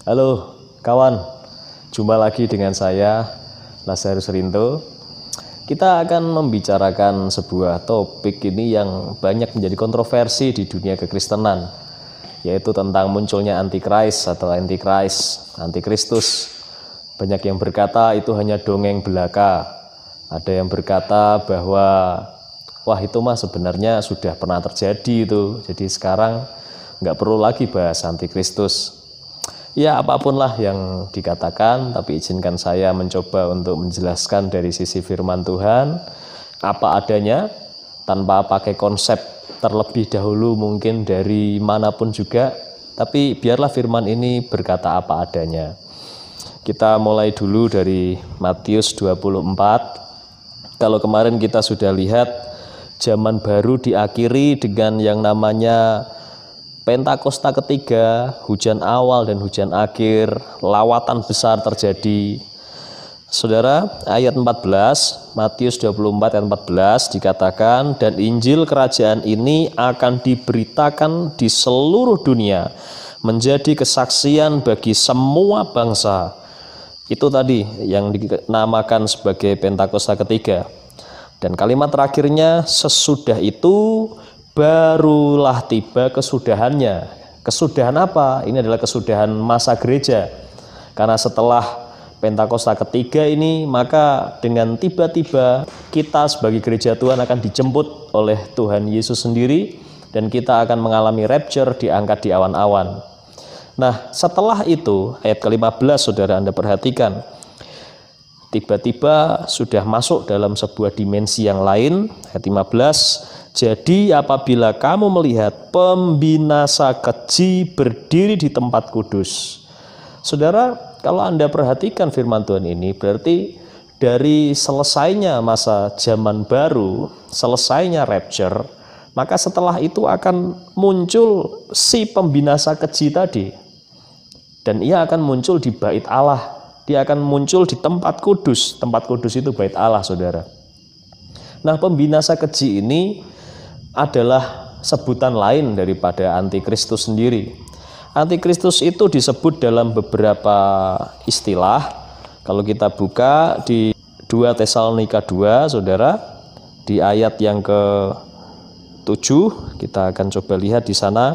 Halo kawan, jumpa lagi dengan saya Lazarus Rinto. Kita akan membicarakan sebuah topik ini yang banyak menjadi kontroversi di dunia kekristenan, yaitu tentang munculnya antikris atau antikristus. Banyak yang berkata itu hanya dongeng belaka. Ada yang berkata bahwa wah itu mah sebenarnya sudah pernah terjadi itu. Jadi sekarang nggak perlu lagi bahas antikristus. Ya apapun lah yang dikatakan, tapi izinkan saya mencoba untuk menjelaskan dari sisi firman Tuhan apa adanya, tanpa pakai konsep terlebih dahulu mungkin dari manapun juga, tapi biarlah firman ini berkata apa adanya. Kita mulai dulu dari Matius 24. Kalau kemarin kita sudah lihat zaman baru diakhiri dengan yang namanya Pentakosta ketiga, hujan awal dan hujan akhir, lawatan besar terjadi. Saudara, ayat 14, Matius 24 ayat 14 dikatakan, dan Injil kerajaan ini akan diberitakan di seluruh dunia, menjadi kesaksian bagi semua bangsa. Itu tadi yang dinamakan sebagai Pentakosta ketiga. Dan kalimat terakhirnya, sesudah itu barulah tiba kesudahannya. Kesudahan apa? Ini adalah kesudahan masa gereja. Karena setelah Pentakosta ketiga ini, maka dengan tiba-tiba kita sebagai gereja Tuhan akan dijemput oleh Tuhan Yesus sendiri, dan kita akan mengalami rapture, diangkat di awan-awan. Nah, setelah itu ayat ke-15 saudara Anda perhatikan, tiba-tiba sudah masuk dalam sebuah dimensi yang lain. Ayat 15, jadi apabila kamu melihat pembinasa keji berdiri di tempat kudus. Saudara, kalau Anda perhatikan firman Tuhan ini, berarti dari selesainya masa zaman baru, selesainya rapture, maka setelah itu akan muncul si pembinasa keji tadi. Dan ia akan muncul di bait Allah. Dia akan muncul di tempat kudus. Tempat kudus itu bait Allah, saudara. Nah, pembinasa keji ini adalah sebutan lain daripada antikristus sendiri. Antikristus itu disebut dalam beberapa istilah. Kalau kita buka di 2 Tesalonika 2, saudara, di ayat yang ke-7, kita akan coba lihat di sana.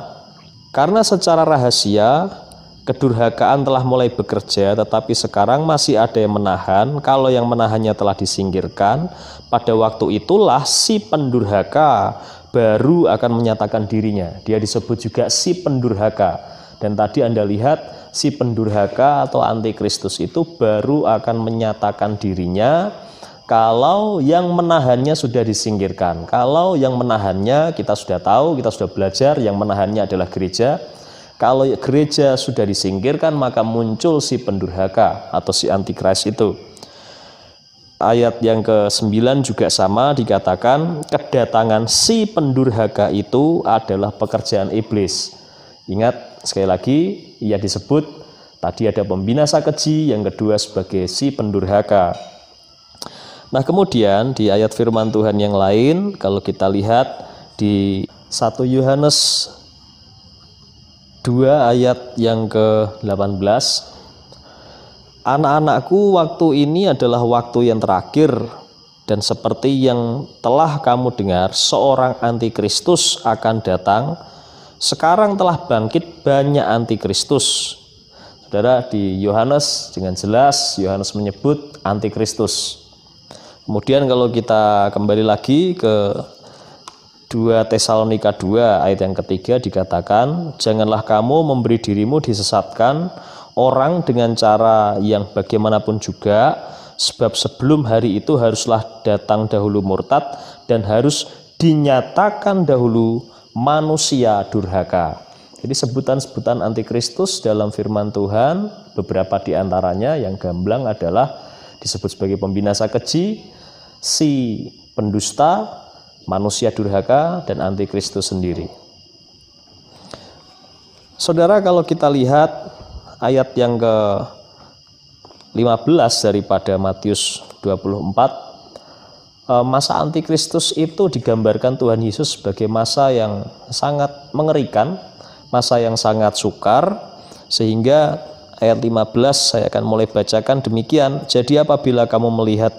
Karena secara rahasia kedurhakaan telah mulai bekerja, tetapi sekarang masih ada yang menahan. Kalau yang menahannya telah disingkirkan, pada waktu itulah si pendurhaka baru akan menyatakan dirinya. Dia disebut juga si pendurhaka. Dan tadi Anda lihat si pendurhaka atau antikristus itu baru akan menyatakan dirinya kalau yang menahannya sudah disingkirkan. Kalau yang menahannya kita sudah tahu, kita sudah belajar, yang menahannya adalah gereja. Kalau gereja sudah disingkirkan, maka muncul si pendurhaka atau si antikris itu. Ayat yang ke-9 juga sama, dikatakan kedatangan si pendurhaka itu adalah pekerjaan iblis. Ingat sekali lagi, ia disebut tadi ada pembinasa keji, yang kedua sebagai si pendurhaka. Nah, kemudian di ayat firman Tuhan yang lain, kalau kita lihat di 1 Yohanes 2 ayat yang ke-18, anak-anakku, waktu ini adalah waktu yang terakhir, dan seperti yang telah kamu dengar, seorang antikristus akan datang. Sekarang telah bangkit banyak antikristus. Saudara, di Yohanes dengan jelas Yohanes menyebut antikristus. Kemudian kalau kita kembali lagi ke 2 Tesalonika 2 ayat yang ketiga, dikatakan, janganlah kamu memberi dirimu disesatkan orang dengan cara yang bagaimanapun juga, sebab sebelum hari itu haruslah datang dahulu murtad, dan harus dinyatakan dahulu manusia durhaka. Jadi sebutan-sebutan antikristus dalam firman Tuhan, beberapa di antaranya yang gamblang adalah disebut sebagai pembinasa keji, si pendusta, manusia durhaka, dan antikristus sendiri. Saudara, kalau kita lihat ayat yang ke-15 daripada Matius 24, masa antikristus itu digambarkan Tuhan Yesus sebagai masa yang sangat mengerikan, masa yang sangat sukar, sehingga ayat 15 saya akan mulai bacakan demikian. Jadi apabila kamu melihat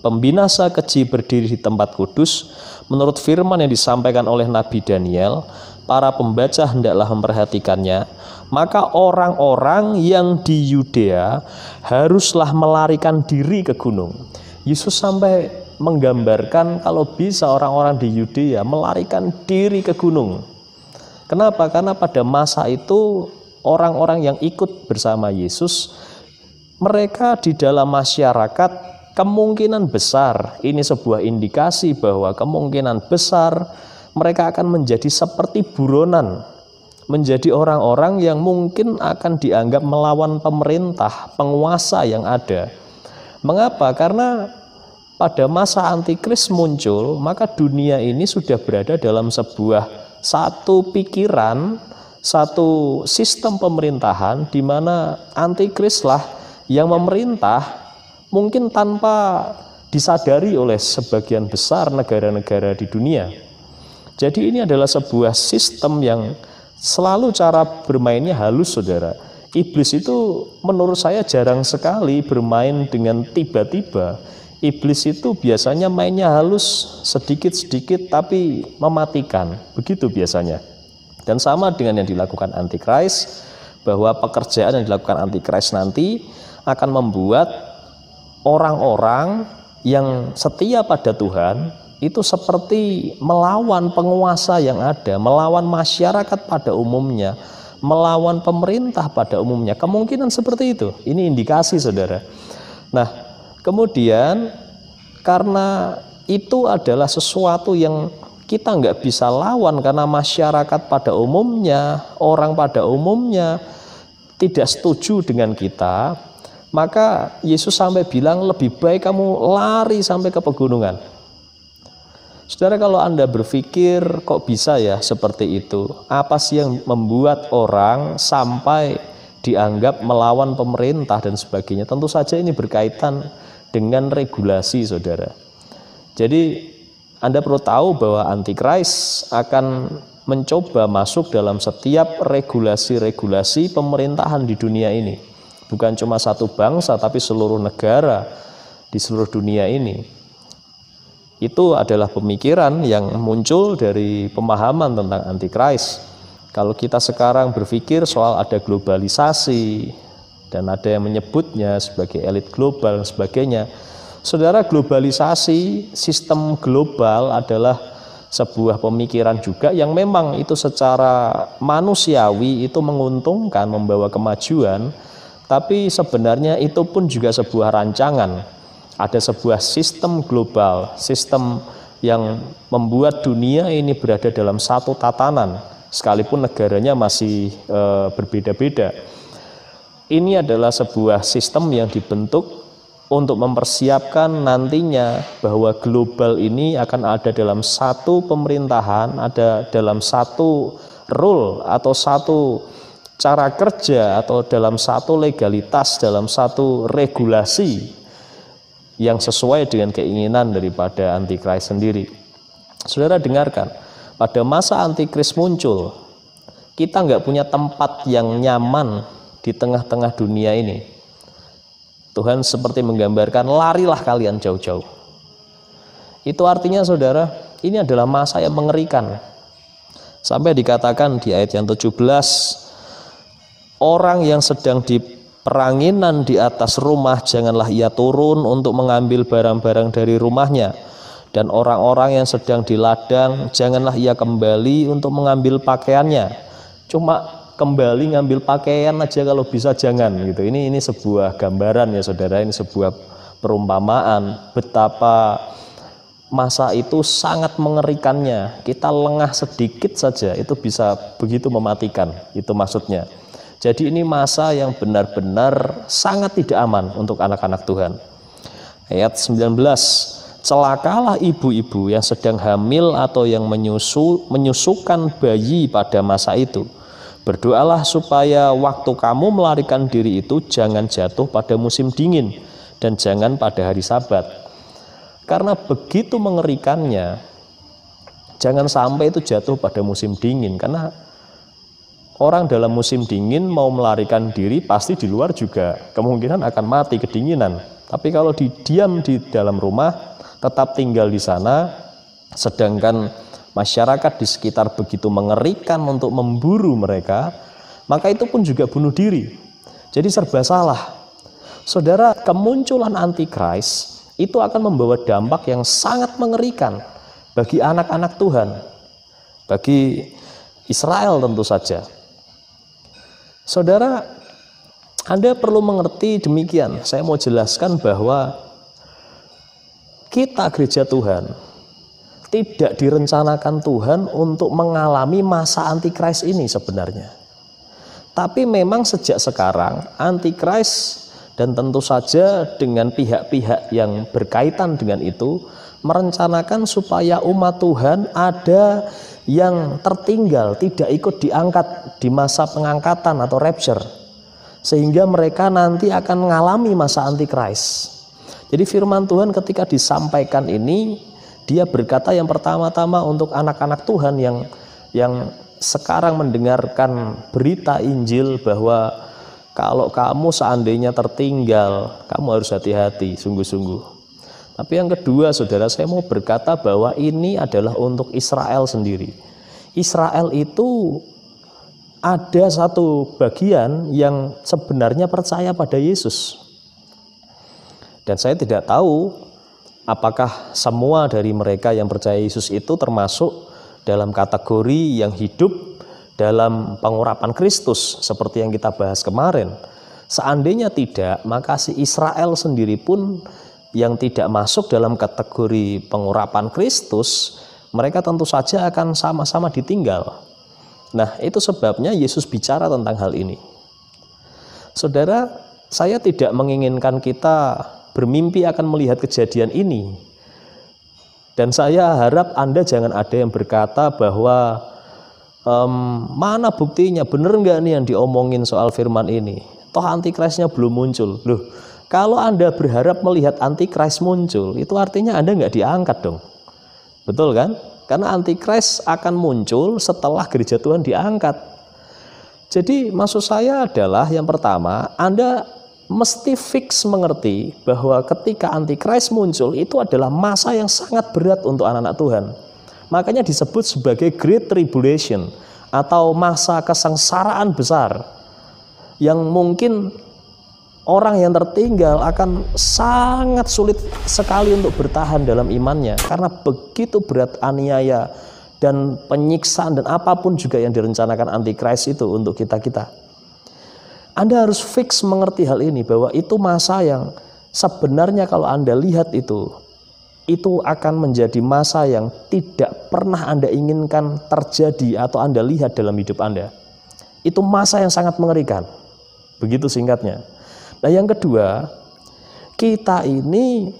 pembinasa keji berdiri di tempat kudus, menurut firman yang disampaikan oleh Nabi Daniel, para pembaca hendaklah memperhatikannya. Maka orang-orang yang di Yudea haruslah melarikan diri ke gunung. Yesus sampai menggambarkan kalau bisa orang-orang di Yudea melarikan diri ke gunung. Kenapa? Karena pada masa itu orang-orang yang ikut bersama Yesus, mereka di dalam masyarakat kemungkinan besar, ini sebuah indikasi bahwa kemungkinan besar mereka akan menjadi seperti buronan, menjadi orang-orang yang mungkin akan dianggap melawan pemerintah, penguasa yang ada. Mengapa? Karena pada masa antikris muncul, maka dunia ini sudah berada dalam satu pikiran, satu sistem pemerintahan di mana antikris lah yang memerintah, mungkin tanpa disadari oleh sebagian besar negara-negara di dunia. Jadi ini adalah sebuah sistem yang selalu cara bermainnya halus, saudara. Iblis itu menurut saya jarang sekali bermain dengan tiba-tiba. Iblis itu biasanya mainnya halus, sedikit-sedikit tapi mematikan. Begitu biasanya. Dan sama dengan yang dilakukan Antikris, bahwa pekerjaan yang dilakukan Antikris nanti akan membuat orang-orang yang setia pada Tuhan itu seperti melawan penguasa yang ada, melawan masyarakat pada umumnya, melawan pemerintah pada umumnya. Kemungkinan seperti itu. Ini indikasi, saudara. Nah, kemudian karena itu adalah sesuatu yang kita nggak bisa lawan karena masyarakat pada umumnya, orang pada umumnya tidak setuju dengan kita, maka Yesus sampai bilang lebih baik kamu lari sampai ke pegunungan. Saudara, kalau Anda berpikir kok bisa ya seperti itu, apa sih yang membuat orang sampai dianggap melawan pemerintah dan sebagainya? Tentu saja ini berkaitan dengan regulasi, saudara. Jadi Anda perlu tahu bahwa Antikris akan mencoba masuk dalam setiap regulasi-regulasi pemerintahan di dunia ini. Bukan cuma satu bangsa, tapi seluruh negara di seluruh dunia ini. Itu adalah pemikiran yang muncul dari pemahaman tentang Antikris. Kalau kita sekarang berpikir soal ada globalisasi, dan ada yang menyebutnya sebagai elit global dan sebagainya. Saudara, globalisasi, sistem global adalah sebuah pemikiran juga yang memang itu secara manusiawi itu menguntungkan, membawa kemajuan, tapi sebenarnya itu pun juga sebuah rancangan. Ada sebuah sistem global, sistem yang membuat dunia ini berada dalam satu tatanan, sekalipun negaranya masih berbeda-beda. Ini adalah sebuah sistem yang dibentuk untuk mempersiapkan nantinya bahwa global ini akan ada dalam satu pemerintahan, ada dalam satu rule atau satu cara kerja atau dalam satu legalitas, dalam satu regulasi yang sesuai dengan keinginan daripada Antikris sendiri. Saudara dengarkan, pada masa Antikris muncul, kita nggak punya tempat yang nyaman di tengah-tengah dunia ini. Tuhan seperti menggambarkan, larilah kalian jauh-jauh. Itu artinya, saudara, ini adalah masa yang mengerikan. Sampai dikatakan di ayat yang 17, orang yang sedang di peranginan di atas rumah, janganlah ia turun untuk mengambil barang-barang dari rumahnya. Dan orang-orang yang sedang di ladang, janganlah ia kembali untuk mengambil pakaiannya. Cuma kembali ngambil pakaian aja kalau bisa jangan gitu. Ini sebuah gambaran ya, saudara. Ini sebuah perumpamaan betapa masa itu sangat mengerikannya. Kita lengah sedikit saja itu bisa begitu mematikan. Itu maksudnya. Jadi ini masa yang benar-benar sangat tidak aman untuk anak-anak Tuhan. Ayat 19, celakalah ibu-ibu yang sedang hamil atau yang menyusukan bayi pada masa itu. Berdoalah supaya waktu kamu melarikan diri itu jangan jatuh pada musim dingin dan jangan pada hari Sabat. Karena begitu mengerikannya, jangan sampai itu jatuh pada musim dingin. Karena Orang dalam musim dingin mau melarikan diri pasti di luar juga kemungkinan akan mati kedinginan. Tapi kalau diam di dalam rumah, tetap tinggal di sana, sedangkan masyarakat di sekitar begitu mengerikan untuk memburu mereka, maka itu pun juga bunuh diri. Jadi serba salah. Saudara, kemunculan antikris itu akan membawa dampak yang sangat mengerikan bagi anak-anak Tuhan, bagi Israel tentu saja. Saudara, Anda perlu mengerti demikian. Saya mau jelaskan bahwa kita gereja Tuhan tidak direncanakan Tuhan untuk mengalami masa antikris ini sebenarnya. Tapi memang sejak sekarang antikris, dan tentu saja dengan pihak-pihak yang berkaitan dengan itu, merencanakan supaya umat Tuhan ada yang tertinggal, tidak ikut diangkat di masa pengangkatan atau rapture, sehingga mereka nanti akan mengalami masa antikris. Jadi firman Tuhan ketika disampaikan ini, dia berkata yang pertama-tama untuk anak-anak Tuhan yang sekarang mendengarkan berita Injil bahwa kalau kamu seandainya tertinggal, kamu harus hati-hati, sungguh-sungguh. Tapi yang kedua, saudara, saya mau berkata bahwa ini adalah untuk Israel sendiri. Israel itu ada satu bagian yang sebenarnya percaya pada Yesus. Dan saya tidak tahu apakah semua dari mereka yang percaya Yesus itu termasuk dalam kategori yang hidup dalam pengurapan Kristus seperti yang kita bahas kemarin. Seandainya tidak, maka si Israel sendiri pun yang tidak masuk dalam kategori pengurapan Kristus, mereka tentu saja akan sama-sama ditinggal. Nah, itu sebabnya Yesus bicara tentang hal ini. Saudara, saya tidak menginginkan kita bermimpi akan melihat kejadian ini. Dan saya harap Anda jangan ada yang berkata bahwa mana buktinya, bener nggak nih yang diomongin soal firman ini? Toh antikrisnya belum muncul. Loh, kalau Anda berharap melihat antikris muncul, itu artinya Anda nggak diangkat dong. Betul kan? Karena antikris akan muncul setelah gereja Tuhan diangkat. Jadi maksud saya adalah yang pertama, Anda mesti fix mengerti bahwa ketika antikris muncul itu adalah masa yang sangat berat untuk anak-anak Tuhan. Makanya disebut sebagai Great Tribulation atau masa kesengsaraan besar yang mungkin orang yang tertinggal akan sangat sulit sekali untuk bertahan dalam imannya karena begitu berat aniaya dan penyiksaan dan apapun juga yang direncanakan antikris itu untuk kita-kita. Anda harus fix mengerti hal ini bahwa itu masa yang sebenarnya kalau Anda lihat itu akan menjadi masa yang tidak pernah Anda inginkan terjadi atau Anda lihat dalam hidup Anda. Itu masa yang sangat mengerikan. Begitu singkatnya. Nah, yang kedua, kita ini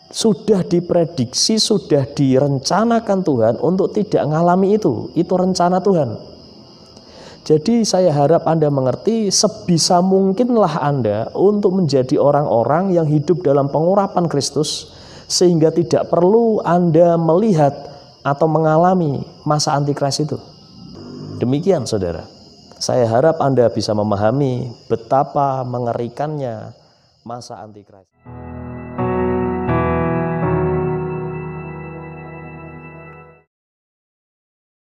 sudah diprediksi, sudah direncanakan Tuhan untuk tidak mengalami itu. Itu rencana Tuhan. Jadi saya harap Anda mengerti sebisa mungkinlah Anda untuk menjadi orang-orang yang hidup dalam pengurapan Kristus, sehingga tidak perlu Anda melihat atau mengalami masa antikris itu. Demikian saudara. Saya harap Anda bisa memahami betapa mengerikannya masa antikris.